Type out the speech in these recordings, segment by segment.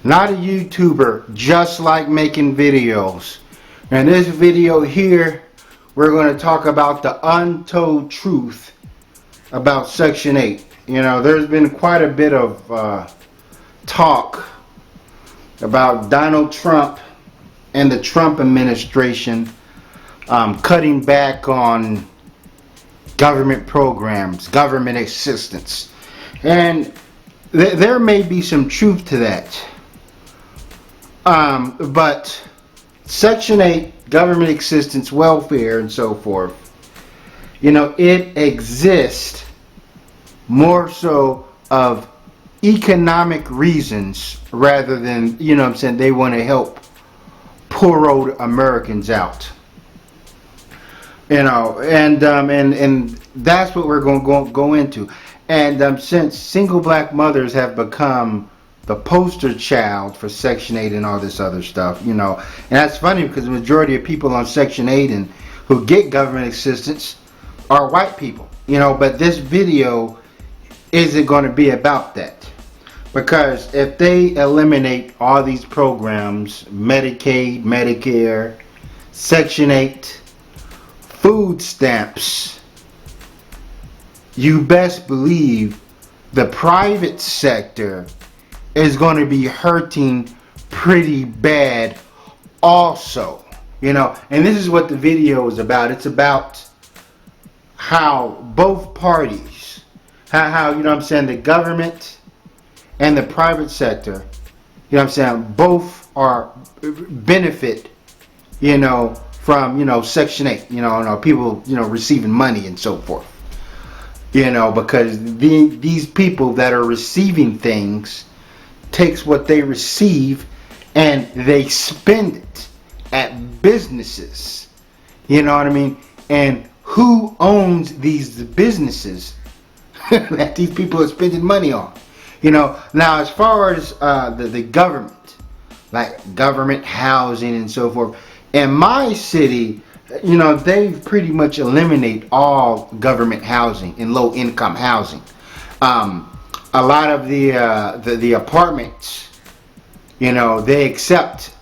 not a YouTuber, just like making videos. In this video here, we're going to talk about the untold truth about Section 8. You know, there's been quite a bit of talk about Donald Trump and the Trump administration cutting back on government programs, government assistance. And there may be some truth to that. But Section 8, government assistance, welfare, and so forth, you know, it exists more so of economic reasons rather than, you know what I'm saying, they want to help poor old Americans out. You know, and that's what we're going to go into. And since single black mothers have become the poster child for Section 8 and all this other stuff, you know, and that's funny because the majority of people on Section 8 and who get government assistance are white people, you know, but this video isn't going to be about that. Because if they eliminate all these programs, Medicaid, Medicare, Section 8, food stamps, you best believe the private sector is going to be hurting pretty bad also. You know, and this is what the video is about. It's about how both parties, how you know what I'm saying, the government and the private sector, you know what I'm saying, both are benefit, you know, from, you know, Section 8, you know, people, you know, receiving money and so forth. You know, because these people that are receiving things takes what they receive and they spend it at businesses. You know what I mean? And who owns these businesses that these people are spending money on? You know, now as far as the government, like government housing and so forth, in my city, you know, they've pretty much eliminated all government housing and low income housing. A lot of the apartments, you know, they accept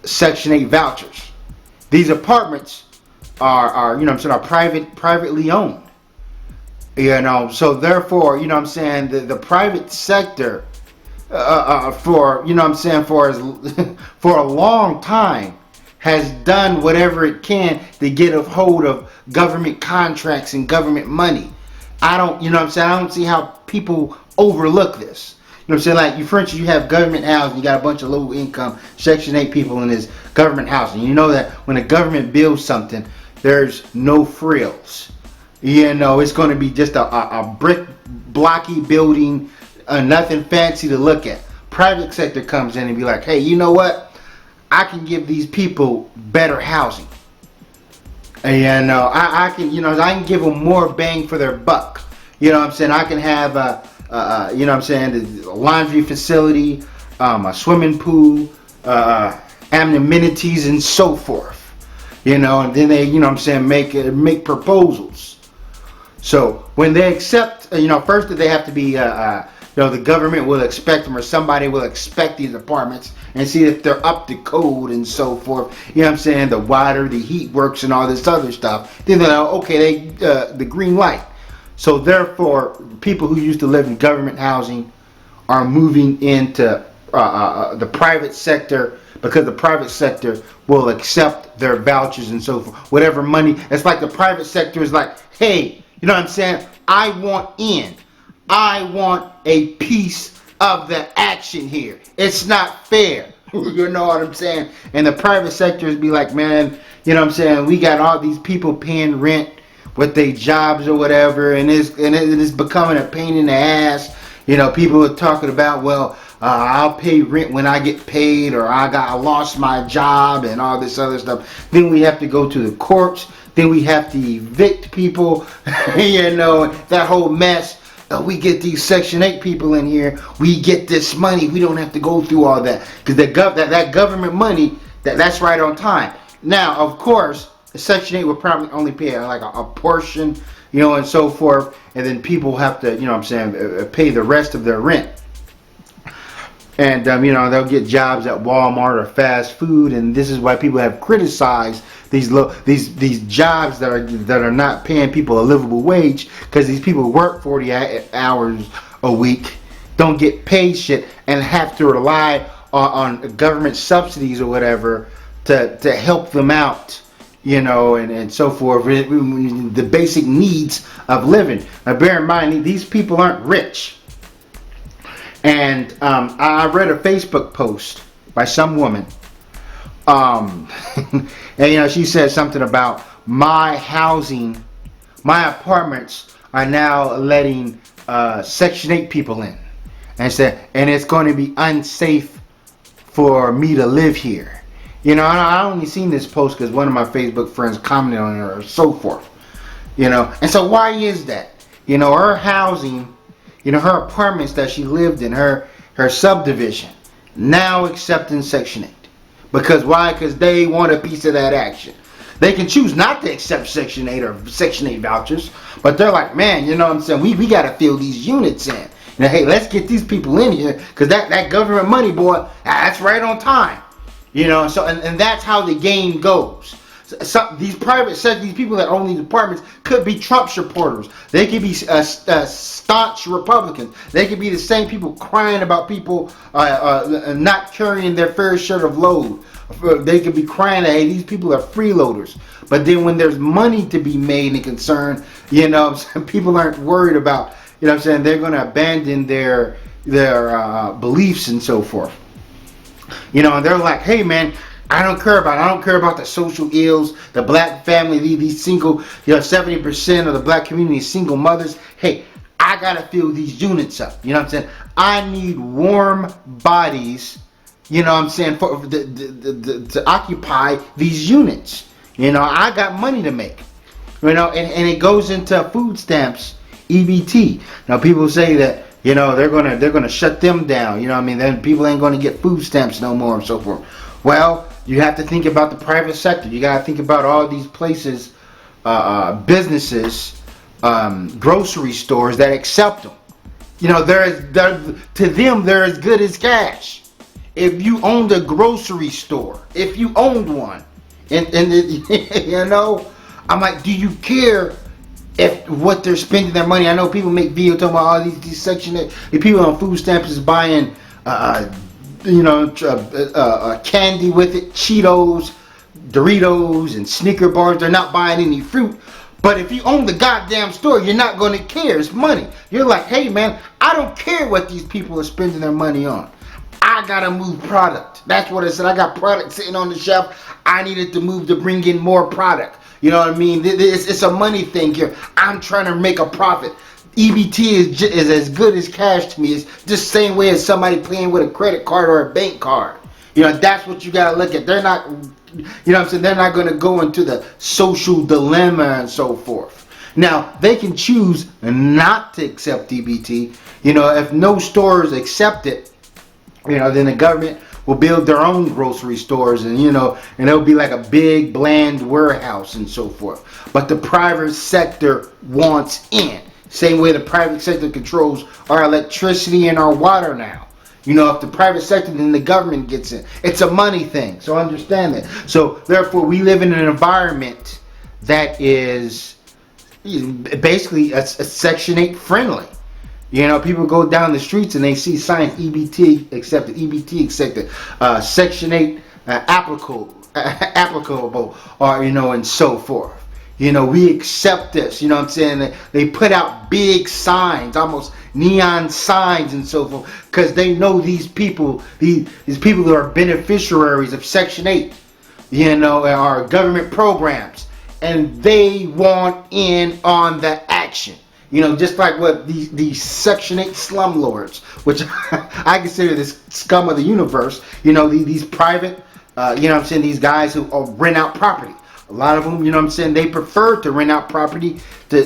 Section 8 vouchers. These apartments are you know what I'm saying, are privately owned. You know, so therefore, you know what I'm saying, the private sector for, you know what I'm saying, for a long time has done whatever it can to get a hold of government contracts and government money. I don't, you know what I'm saying, I don't see how people overlook this. You know what I'm saying, like, for instance, you have government housing, you got a bunch of low income Section 8 people in this government housing. You know that when the government builds something, there's no frills. You know, it's going to be just a brick blocky building, nothing fancy to look at. Private sector comes in and be like, hey, you know what? I can give these people better housing. And I can, you know, I can give them more bang for their buck. You know what I'm saying? I can have you know what I'm saying, a laundry facility, a swimming pool, amenities and so forth. You know, and then they, you know what I'm saying, make proposals. So when they accept, you know, first they have to be you know, the government will expect them, or somebody will expect these apartments and see if they're up to code and so forth. You know what I'm saying? The water, the heat works, and all this other stuff. Then they're like, okay, the green light. So therefore, people who used to live in government housing are moving into the private sector, because the private sector will accept their vouchers and so forth. Whatever money, it's like the private sector is like, hey, you know what I'm saying? I want in. I want a piece of the action here. It's not fair. You know what I'm saying? And the private sectors be like, man, you know what I'm saying, we got all these people paying rent with their jobs or whatever, and it's becoming a pain in the ass. You know, people are talking about, well, I'll pay rent when I get paid, or I lost my job and all this other stuff. Then we have to go to the courts. Then we have to evict people. You know, that whole mess. We get these Section 8 people in here. We get this money. We don't have to go through all that, because that government money, that's right on time. Now, of course, Section 8 would probably only pay like a portion, you know, and so forth, and then people have to, you know what I'm saying, pay the rest of their rent. And they'll get jobs at Walmart or fast food, and this is why people have criticized these jobs that are not paying people a livable wage, because these people work 40 hours a week, don't get paid shit, and have to rely on government subsidies or whatever to help them out, and so forth, the basic needs of living. Now bear in mind, these people aren't rich. And I read a Facebook post by some woman, and she said something about my apartments are now letting Section 8 people in, and it's going to be unsafe for me to live here. I only seen this post because one of my Facebook friends commented on it or so forth. And so why is that? Her housing. Her apartments that she lived in, her subdivision, now accepting Section 8. Because why? Because they want a piece of that action. They can choose not to accept Section 8 or Section 8 vouchers, but they're like, man, we got to fill these units in. Hey, let's get these people in here, because that government money, boy, that's right on time. So and that's how the game goes. These private sector, these people that own these apartments could be Trump supporters. They could be staunch Republicans. They could be the same people crying about people not carrying their fair share of load. They could be crying that, hey, these people are freeloaders. But then when there's money to be made and concerned, people aren't worried about, they're going to abandon their beliefs and so forth. And they're like, hey, man, I don't care about the social ills, the black family, these single, 70% of the black community is single mothers. Hey, I gotta fill these units up. I need warm bodies, for to occupy these units. I got money to make. And it goes into food stamps, EBT. Now people say that, they're gonna shut them down. Then people ain't gonna get food stamps no more and so forth. Well, you have to think about the private sector. You got to think about all these places, businesses, grocery stores that accept them. To them, they're as good as cash. If you owned a grocery store, if you owned one, and I'm like, do you care if what they're spending their money? I know people make videos talking about all these Section 8. The people on food stamps is buying candy with it, Cheetos, Doritos, and Snicker bars. They're not buying any fruit. But if you own the goddamn store, you're not going to care. It's money. You're like, hey, man, I don't care what these people are spending their money on. I got to move product. That's what I said. I got product sitting on the shelf. I needed to move to bring in more product. You know what I mean? It's a money thing here. I'm trying to make a profit. EBT is as good as cash to me. It's just the same way as somebody playing with a credit card or a bank card. That's what you got to look at. They're not, they're not going to go into the social dilemma and so forth. Now, they can choose not to accept EBT. If no stores accept it, then the government will build their own grocery stores, and and it'll be like a big bland warehouse and so forth. But the private sector wants in. Same way the private sector controls our electricity and our water now. If the private sector, then the government gets in. It's a money thing. So understand that. So therefore, we live in an environment that is basically a Section 8 friendly. People go down the streets and they see signs EBT accepted, Section 8 applicable, or and so forth. We accept this. They put out big signs, almost neon signs and so forth, because they know these people that are beneficiaries of Section 8, are government programs, and they want in on the action. Just like what these Section 8 slumlords, which I consider this scum of the universe, these private, these guys who rent out property. A lot of them, they prefer to rent out property to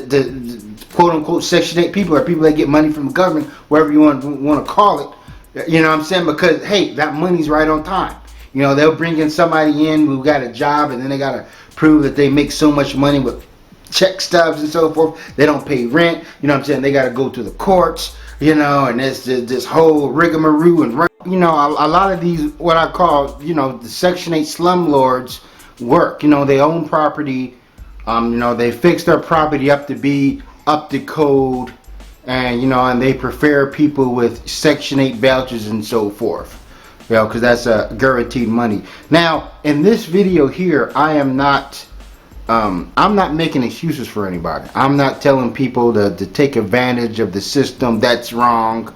quote unquote Section 8 people, or people that get money from the government, whatever you want to call it. Because, hey, that money's right on time. They'll bring in somebody in who got a job, and then they got to prove that they make so much money with check stubs and so forth. They don't pay rent. They got to go to the courts, and it's this whole rigmarole and a lot of these, what I call, the Section 8 slumlords work. They own property. They fix their property up to be up to code, and they prefer people with Section 8 vouchers and so forth. Because that's guaranteed money. Now, in this video here, I'm not making excuses for anybody. I'm not telling people to take advantage of the system. That's wrong.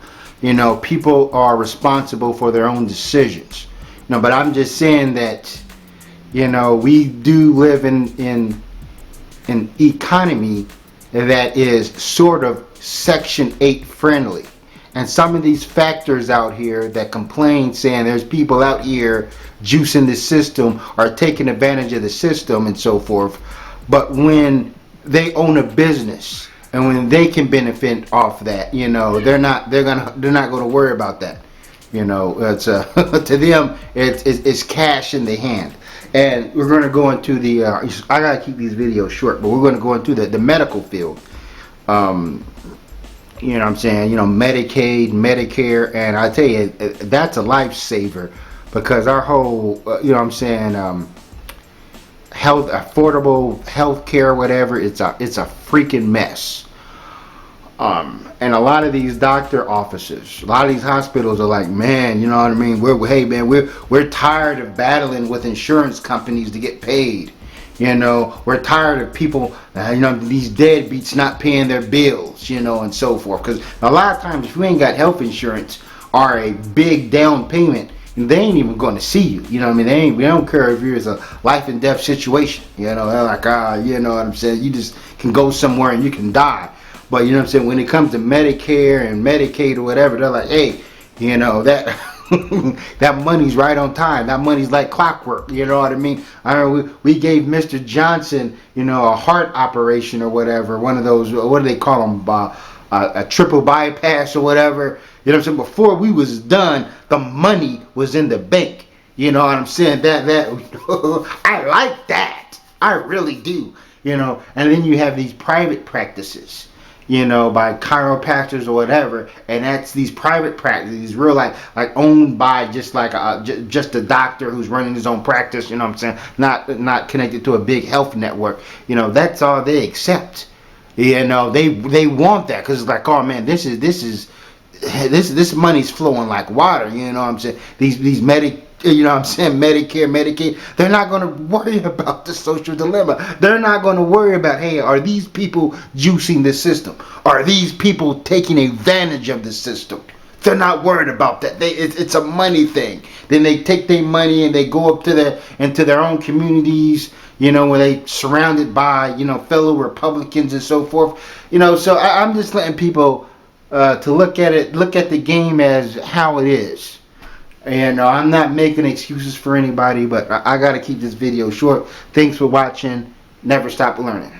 People are responsible for their own decisions. But I'm just saying that, we do live in an economy that is sort of Section 8 friendly. And some of these factors out here that complain, saying there's people out here juicing the system or taking advantage of the system and so forth. But when they own a business and when they can benefit off that, they're not gonna worry about that. It's to them it's cash in the hand. And we're gonna go into the I gotta keep these videos short, but we're gonna go into the medical field. What I'm saying? Medicaid, Medicare, and I tell you, that's a lifesaver, because our whole, affordable health care, whatever, it's a freaking mess. And a lot of these doctor offices, a lot of these hospitals are like, man, you know what I mean? We're tired of battling with insurance companies to get paid. We're tired of people, these deadbeats not paying their bills, and so forth. Because a lot of times, if you ain't got health insurance or a big down payment, they ain't even going to see you. They don't care if you're in a life and death situation. They're like, you know what I'm saying? You just can go somewhere and you can die. But when it comes to Medicare and Medicaid or whatever, they're like, hey, that. That money's right on time. That money's like clockwork. You know what I mean? We gave Mr. Johnson, a heart operation or whatever. One of those, what do they call them? A triple bypass or whatever. Before we was done, the money was in the bank. You know what I'm saying? That I like that. I really do. And then you have these private practices, by chiropractors or whatever, and that's these private practices, real like owned by just a doctor who's running his own practice. What I'm saying? Not connected to a big health network. That's all they accept. They want that, because it's like, oh man, this money's flowing like water. What I'm saying? These Medicare, Medicaid, they're not going to worry about the social dilemma. They're not going to worry about, hey, are these people juicing the system? Are these people taking advantage of the system? They're not worried about that. It's a money thing. Then they take their money and they go up into their own communities, where they surrounded by, fellow Republicans and so forth. So I'm just letting people to look at the game as how it is. And I'm not making excuses for anybody, but I got to keep this video short. Thanks for watching. Never stop learning.